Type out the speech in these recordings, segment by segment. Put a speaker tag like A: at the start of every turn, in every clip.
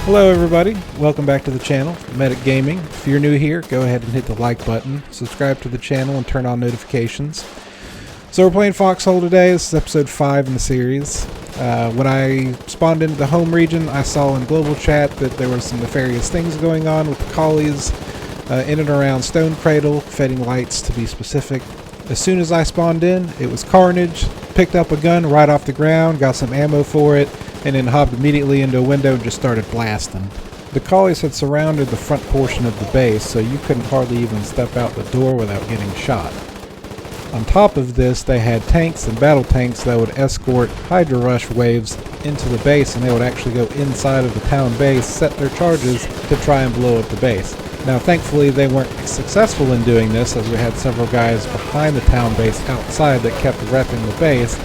A: Hello everybody, welcome back to the channel, Medic Gaming. If you're new here, go ahead and hit the like button, subscribe to the channel, and turn on notifications. So we're playing Foxhole today. This is episode 5 in the series. When I spawned into the home region, I saw in global chat that there were some nefarious things going on with the collies in and around Stone Cradle, fading lights to be specific. As soon as I spawned in, it was carnage, picked up a gun right off the ground, got some ammo for it, and then hopped immediately into a window and just started blasting. The collies had surrounded the front portion of the base, so you couldn't hardly even step out the door without getting shot. On top of this, they had tanks and battle tanks that would escort Hydra Rush waves into the base, and they would actually go inside of the town base, set their charges to try and blow up the base. Now thankfully they weren't successful in doing this, as we had several guys behind the town base outside that kept repping the base.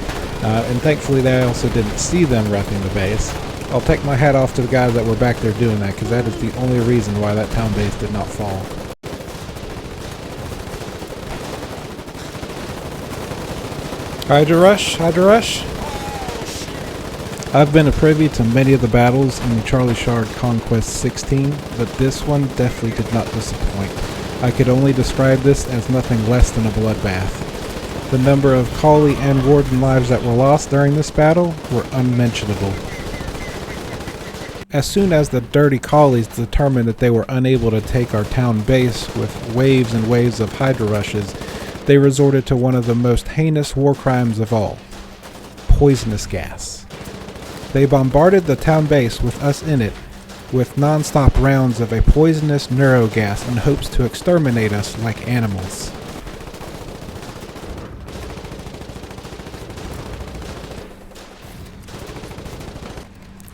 A: And thankfully they also didn't see them repping the base. I'll take my hat off to the guys that were back there doing that, because that is the only reason why that town base did not fall. Hydra Rush, Hydra Rush. I've been a privy to many of the battles in Charlie Shard Conquest 16, but this one definitely did not disappoint. I could only describe this as nothing less than a bloodbath. The number of Collie and Warden lives that were lost during this battle were unmentionable. As soon as the dirty Collies determined that they were unable to take our town base with waves and waves of Hydra Rushes, they resorted to one of the most heinous war crimes of all: poisonous gas. They bombarded the town base with us in it with non-stop rounds of a poisonous neurogas in hopes to exterminate us like animals.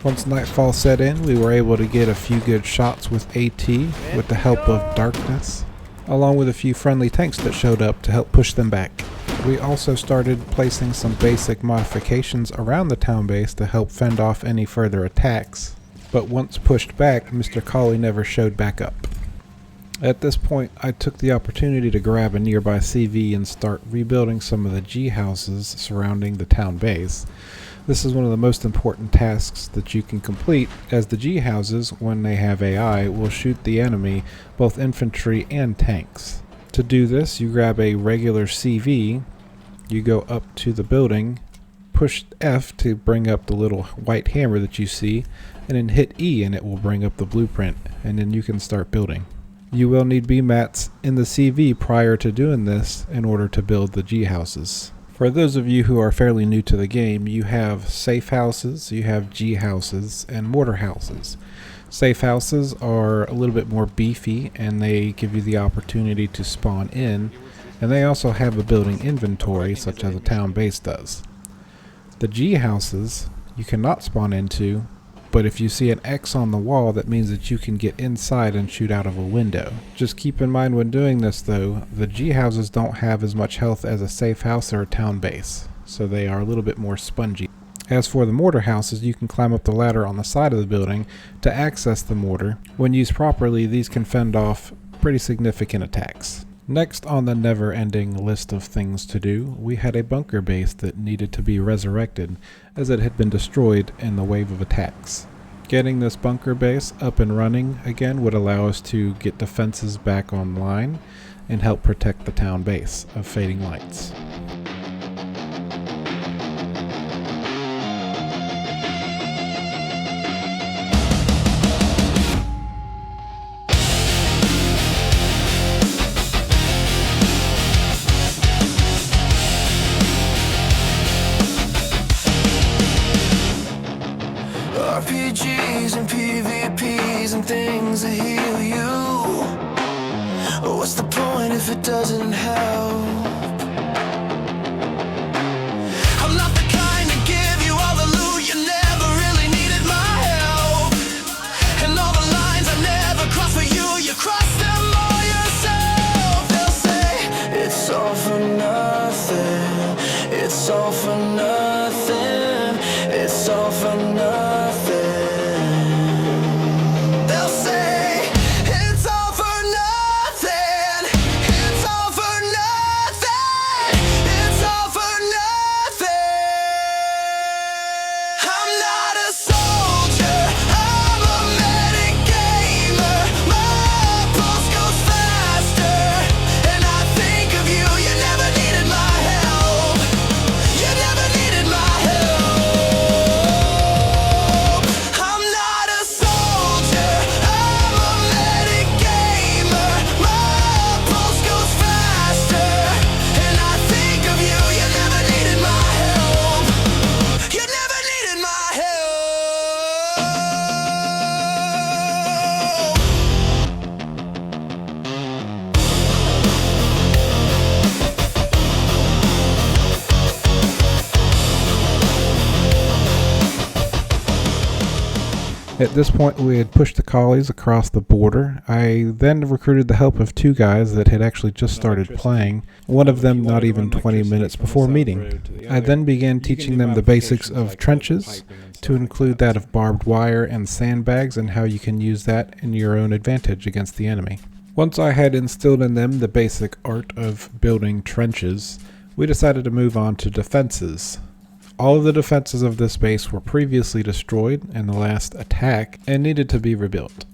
A: Once nightfall set in, we were able to get a few good shots with AT with the help of darkness, along with a few friendly tanks that showed up to help push them back. We also started placing some basic modifications around the town base to help fend off any further attacks, but once pushed back, Mr. Collie never showed back up. At this point, I took the opportunity to grab a nearby CV and start rebuilding some of the G houses surrounding the town base. This is one of the most important tasks that you can complete, as the G houses, when they have AI, will shoot the enemy, both infantry and tanks. To do this, you grab a regular CV, you go up to the building, push F to bring up the little white hammer that you see, and then hit E and it will bring up the blueprint, and then you can start building. You will need BMATs in the CV prior to doing this in order to build the G houses. For those of you who are fairly new to the game, you have safe houses, you have G houses, and mortar houses. Safe houses are a little bit more beefy, and they give you the opportunity to spawn in, and they also have a building inventory such as a town base does. The G houses you cannot spawn into, but if you see an X on the wall, that means that you can get inside and shoot out of a window. Just keep in mind when doing this though, the G houses don't have as much health as a safe house or a town base, so they are a little bit more spongy. As for the mortar houses, you can climb up the ladder on the side of the building to access the mortar. When used properly, these can fend off pretty significant attacks. Next on the never-ending list of things to do, we had a bunker base that needed to be resurrected, as it had been destroyed in the wave of attacks. Getting this bunker base up and running again would allow us to get defenses back online and help protect the town base of fading lights.
B: RPGs and PvPs and things that heal you. What's the point if it doesn't help? I'm not the kind to give you all the loot. You never really needed my help. And all the lines I never crossed for you, you crossed them all yourself. They'll say it's all for nothing. It's all for nothing. It's all for nothing. It's all for nothing. It's all for nothing.
A: At this point, we had pushed the collies across the border. I then recruited the help of 2 guys that had actually just started playing, one of them not even 20 minutes before meeting. I then began teaching them the basics of trenches, to include that of barbed wire and sandbags and how you can use that in your own advantage against the enemy. Once I had instilled in them the basic art of building trenches, we decided to move on to defenses. All of the defenses of this base were previously destroyed in the last attack and needed to be rebuilt.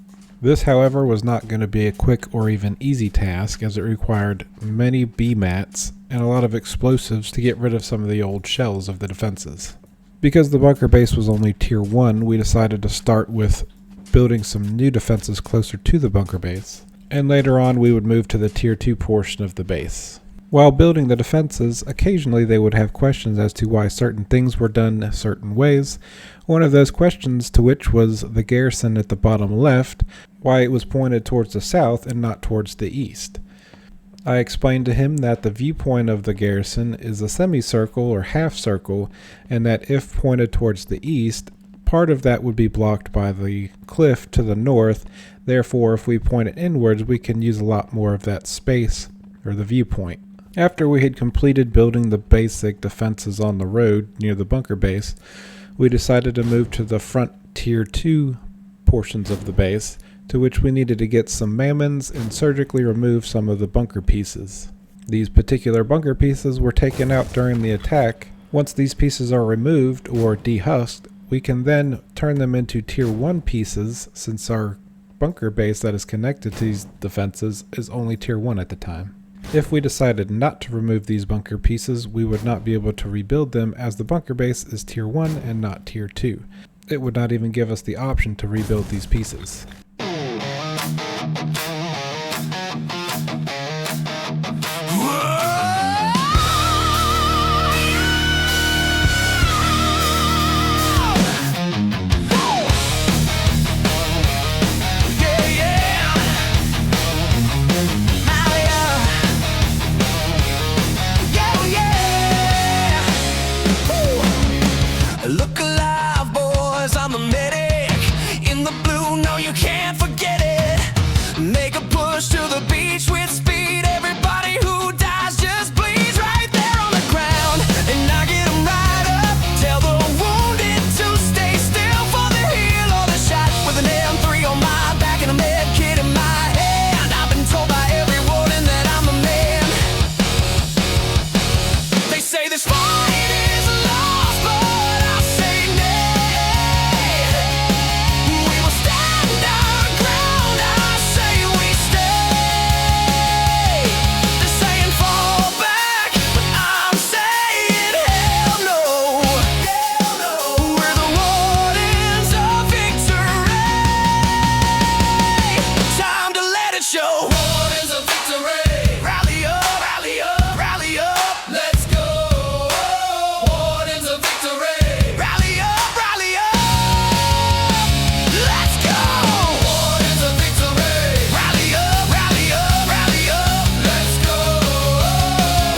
A: This, however, was not going to be a quick or even easy task, as it required many B-mats and a lot of explosives to get rid of some of the old shells of the defenses. Because the bunker base was only tier 1, we decided to start with building some new defenses closer to the bunker base, and later on we would move to the tier 2 portion of the base. While building the defenses, occasionally they would have questions as to why certain things were done certain ways. One of those questions to which was the garrison at the bottom left, why it was pointed towards the south and not towards the east. I explained to him that the viewpoint of the garrison is a semicircle or half circle, and that if pointed towards the east, part of that would be blocked by the cliff to the north. Therefore, if we point it inwards, we can use a lot more of that space, or the viewpoint. After we had completed building the basic defenses on the road near the bunker base, we decided to move to the front tier 2 portions of the base, to which we needed to get some mammons and surgically remove some of the bunker pieces. These particular bunker pieces were taken out during the attack. Once these pieces are removed or dehusked, we can then turn them into tier 1 pieces, since our bunker base that is connected to these defenses is only tier 1 at the time. If we decided not to remove these bunker pieces, we would not be able to rebuild them, as the bunker base is tier 1 and not tier 2. It would not even give us the option to rebuild these pieces.
B: Look alive, boys, I'm a medic. In the blue, no, you can't forget it. Make a push to the beach with speed. Everybody who dies just bleeds right there on the ground. And I get them right up. Tell the wounded to stay still for the heal or the shot. With an M3 on my back and a med kit in my hand. I've been told by every warden that I'm a man. They say this fight is lost, but I say nay. We will stand our ground, I say we stay. They're saying fall back, but I'm saying hell no. Hell no. We're the wardens of victory. Time to let it show. Wardens of victory. Rally up, rally up, rally up. Let's go. Wardens of victory. Rally up, rally up. Let's go. Wardens of victory. Rally up, rally up, rally up. Let's go.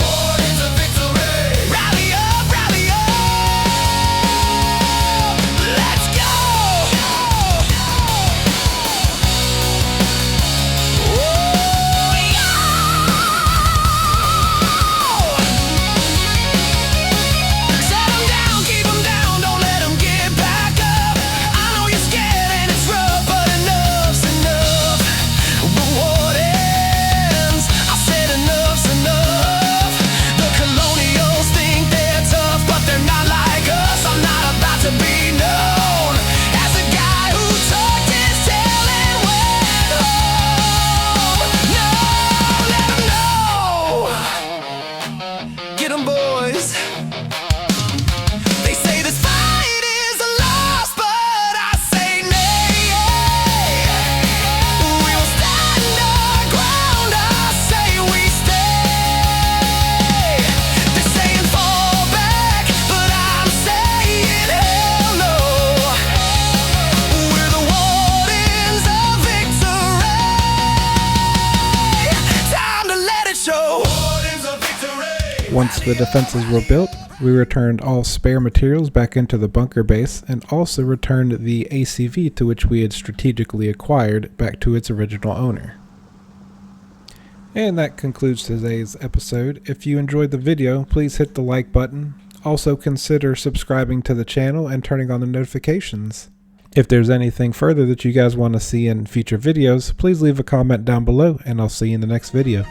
B: Wardens of victory. Rally up, rally up. Let's go. Set 'em down, keep 'em down, don't let 'em get back up. I know you're scared and it's rough, but enough's enough. The wardens, I said enough's enough. The colonials think they're tough, but they're not like us. I'm not about to be known as a guy who tucked his tail and went home. No, let 'em know. Get 'em, boys. They say this fight is a loss, but I say nay. We will stand our ground, I say we stay. They're saying fall back, but I'm saying hell no. We're the wardens of victory. Time to let it show. Wardens of victory.
A: Once the defenses were built, We returned all spare materials back into the bunker base and also returned the ACV to which we had strategically acquired back to its original owner. And that concludes today's episode. If you enjoyed the video, please hit the like button. Also consider subscribing to the channel and turning on the notifications. If there's anything further that you guys want to see in future videos, please leave a comment down below and I'll see you in the next video.